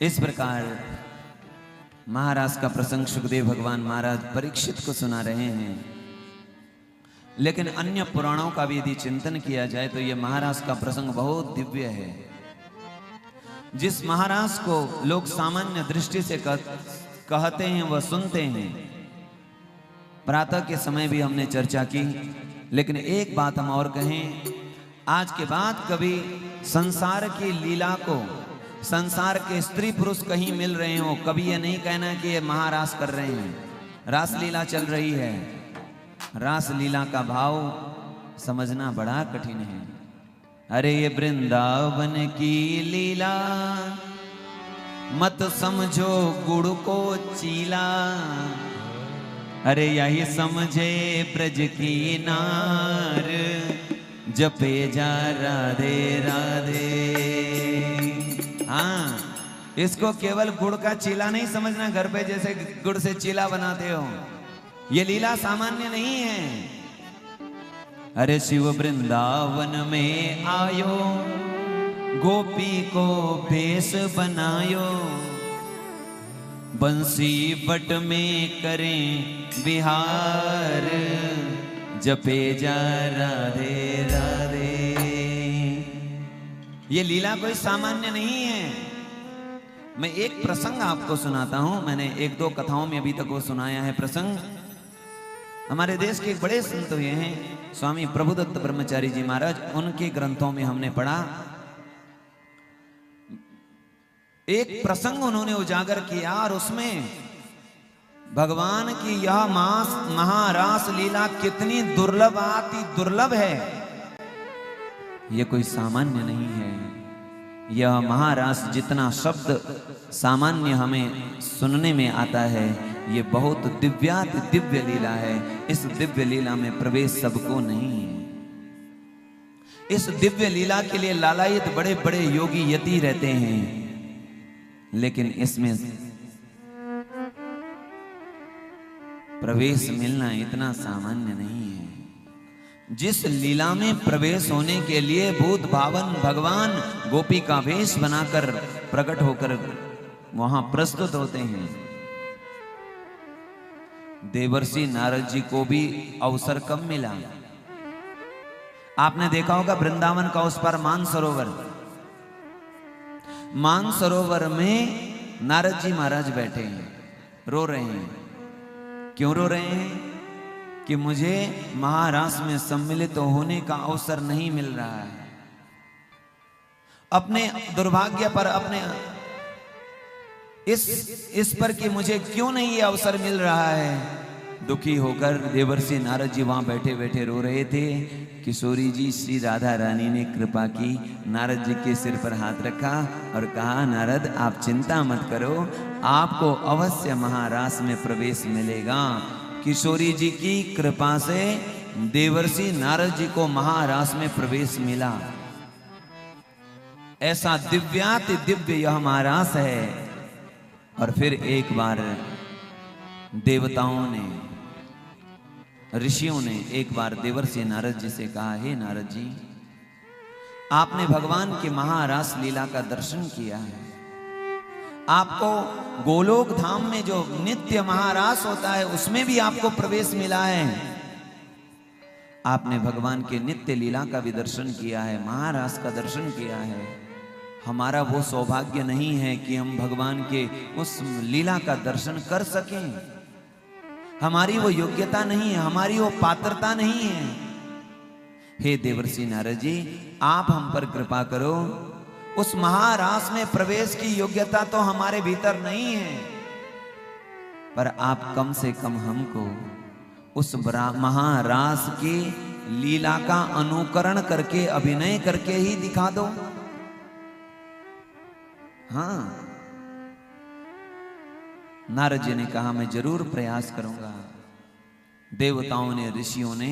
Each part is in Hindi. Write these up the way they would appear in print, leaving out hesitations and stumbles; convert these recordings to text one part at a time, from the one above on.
इस प्रकार महाराज का प्रसंग सुखदेव भगवान महाराज परीक्षित को सुना रहे हैं। लेकिन अन्य पुराणों का भी यदि चिंतन किया जाए तो यह महाराज का प्रसंग बहुत दिव्य है। जिस महाराज को लोग सामान्य दृष्टि से कहते हैं वह सुनते हैं। प्रातः के समय भी हमने चर्चा की, लेकिन एक बात हम और कहें, आज के बाद कभी संसार की लीला को, संसार के स्त्री पुरुष कहीं मिल रहे हो, कभी ये नहीं कहना कि ये महारास कर रहे हैं, रास लीला चल रही है। रास लीला का भाव समझना बड़ा कठिन है। अरे ये वृंदावन की लीला मत समझो गुड़ को चीला, अरे यही समझे ब्रज की नार, जपे जा राधे राधे। हाँ, इसको केवल गुड़ का चीला नहीं समझना, घर पे जैसे गुड़ से चीला बनाते हो, ये लीला सामान्य नहीं है। अरे शिव वृंदावन में आयो, गोपी को भेष बनायो, बंसी बट में करें विहार, जपे जा राधे राधे। ये लीला कोई सामान्य नहीं है। मैं एक प्रसंग आपको सुनाता हूं। मैंने एक दो कथाओं में अभी तक वो सुनाया है प्रसंग। हमारे देश के एक बड़े संत हुए हैं स्वामी प्रभुदत्त ब्रह्मचारी जी महाराज, उनके ग्रंथों में हमने पढ़ा, एक प्रसंग उन्होंने उजागर किया और उसमें भगवान की यह महारास लीला कितनी दुर्लभ, अति दुर्लभ है। यह कोई सामान्य नहीं है। यह महारास जितना शब्द सामान्य हमें सुनने में आता है, ये बहुत दिव्याति दिव्य लीला है। इस दिव्य लीला में प्रवेश सबको नहीं है। इस दिव्य लीला के लिए लालायित बड़े बड़े योगी यति रहते हैं, लेकिन इसमें प्रवेश मिलना इतना सामान्य नहीं है। जिस लीला में प्रवेश होने के लिए भूत भावन भगवान गोपी का वेश बनाकर प्रकट होकर वहां प्रस्तुत होते हैं, देवर्षि नारद जी को भी अवसर कब मिला। आपने देखा होगा वृंदावन का उस पर मानसरोवर में नारद जी महाराज बैठे हैं, रो रहे हैं। क्यों रो रहे हैं? कि मुझे महारास में सम्मिलित होने का अवसर नहीं मिल रहा है। अपने दुर्भाग्य पर, अपने इस पर कि मुझे क्यों नहीं ये अवसर मिल रहा है, दुखी होकर देवर्षि नारद जी वहां बैठे बैठे रो रहे थे। किशोरी जी श्री राधा रानी ने कृपा की, नारद जी के सिर पर हाथ रखा और कहा, नारद आप चिंता मत करो, आपको अवश्य महारास में प्रवेश मिलेगा। किशोरी जी की कृपा से देवर्षि नारद जी को महारास में प्रवेश मिला। ऐसा दिव्याति दिव्य यह महारास है। और फिर एक बार देवताओं ने, ऋषियों ने एक बार देवर्षि नारद जी से कहा, हे नारद जी, आपने भगवान की महारास लीला का दर्शन किया है, आपको गोलोक धाम में जो नित्य महारास होता है उसमें भी आपको प्रवेश मिला है, आपने भगवान के नित्य लीला का भी दर्शन किया है, महारास का दर्शन किया है। हमारा वो सौभाग्य नहीं है कि हम भगवान के उस लीला का दर्शन कर सकें। हमारी वो योग्यता नहीं है, हमारी वो पात्रता नहीं है। हे देवर्षि नारद जी, आप हम पर कृपा करो। उस महारास में प्रवेश की योग्यता तो हमारे भीतर नहीं है, पर आप कम से कम हमको उस महारास की लीला का अनुकरण करके, अभिनय करके ही दिखा दो। हाँ, नारद जी ने कहा, मैं जरूर प्रयास करूंगा। देवताओं ने, ऋषियों ने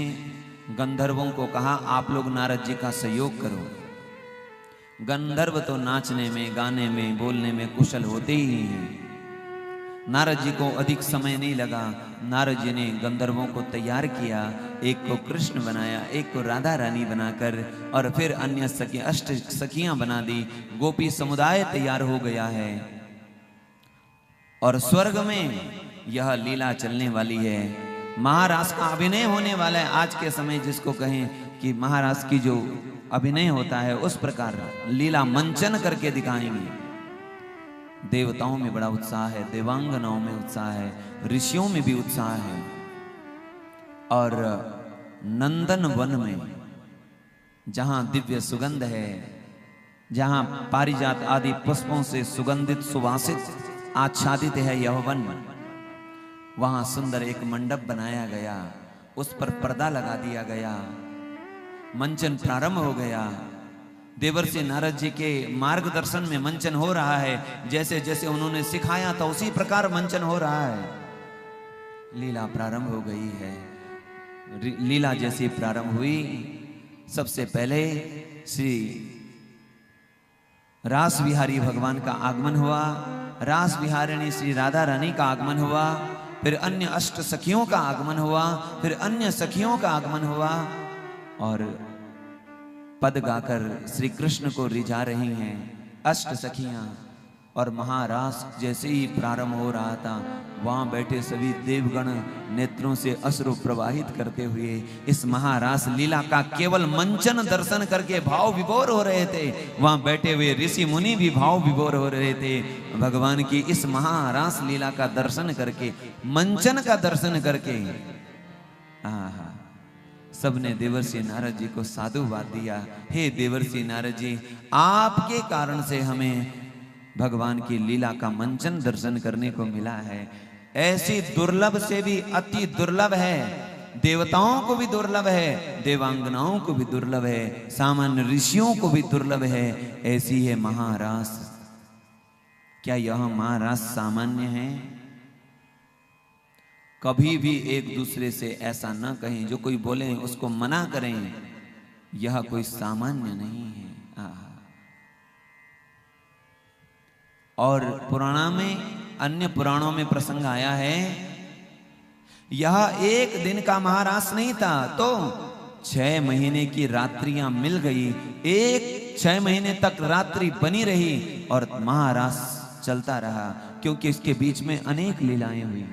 गंधर्वों को कहा, आप लोग नारद जी का सहयोग करो। गंधर्व तो नाचने में, गाने में, बोलने में कुशल होते ही हैं। नारद जी को अधिक समय नहीं लगा। नारद जी ने गंधर्वों को तैयार किया, एक को कृष्ण बनाया, एक को राधा रानी बनाकर, और फिर अन्य अष्ट सखियां बना दी। गोपी समुदाय तैयार हो गया है। और स्वर्ग में यह लीला चलने वाली है। महारास का अभिनय होने वाला है। आज के समय जिसको कहें कि महारास की जो अभिनय होता है उस प्रकार लीला मंचन करके दिखाएंगे। देवताओं में बड़ा उत्साह है, देवांगनाओं में उत्साह है, ऋषियों में भी उत्साह है। और नंदन वन में जहां दिव्य सुगंध है, जहां पारिजात आदि पुष्पों से सुगंधित सुवासित आच्छादित है यह वन, वहां सुंदर एक मंडप बनाया गया, उस पर पर्दा लगा दिया गया, मंचन प्रारंभ हो गया। देवर्षि नारद जी के मार्गदर्शन में मंचन हो रहा है। जैसे जैसे उन्होंने सिखाया था उसी प्रकार मंचन हो रहा है। लीला प्रारंभ हो गई है। लीला जैसी प्रारंभ हुई, सबसे पहले श्री रास विहारी भगवान का आगमन हुआ, रास विहारिणी श्री राधा रानी का आगमन हुआ, फिर अन्य अष्ट सखियों का आगमन हुआ, फिर अन्य सखियों का आगमन हुआ और पद गाकर श्री कृष्ण को रिझा रही हैं अष्ट सखियां। और महारास जैसे ही प्रारंभ हो रहा था, वहां बैठे सभी देवगण नेत्रों से अश्रु प्रवाहित करते हुए इस महारास लीला का केवल मंचन दर्शन करके भाव विभोर हो रहे थे। वहां बैठे हुए ऋषि मुनि भी भाव विभोर हो रहे थे। भगवान की इस महारास लीला का दर्शन करके, मंचन का दर्शन करके आहा, सबने देवर्षि नारद जी को साधुवाद दिया। हे देवर्षि नारद जी, आपके कारण से हमें भगवान की लीला का मंचन दर्शन करने को मिला है। ऐसी दुर्लभ से भी अति दुर्लभ है, देवताओं को भी दुर्लभ है, देवांगनाओं को भी दुर्लभ है, सामान्य ऋषियों को भी दुर्लभ है। ऐसी है महारास। क्या यह महारास सामान्य है? कभी भी एक दूसरे से ऐसा न कहें, जो कोई बोले उसको मना करें। यह कोई सामान्य नहीं है। और पुराणों में, अन्य पुराणों में प्रसंग आया है, यह एक दिन का महारास नहीं था, तो 6 महीने की रात्रियां मिल गई। 6 महीने तक रात्रि बनी रही और महारास चलता रहा, क्योंकि इसके बीच में अनेक लीलाएं हुई।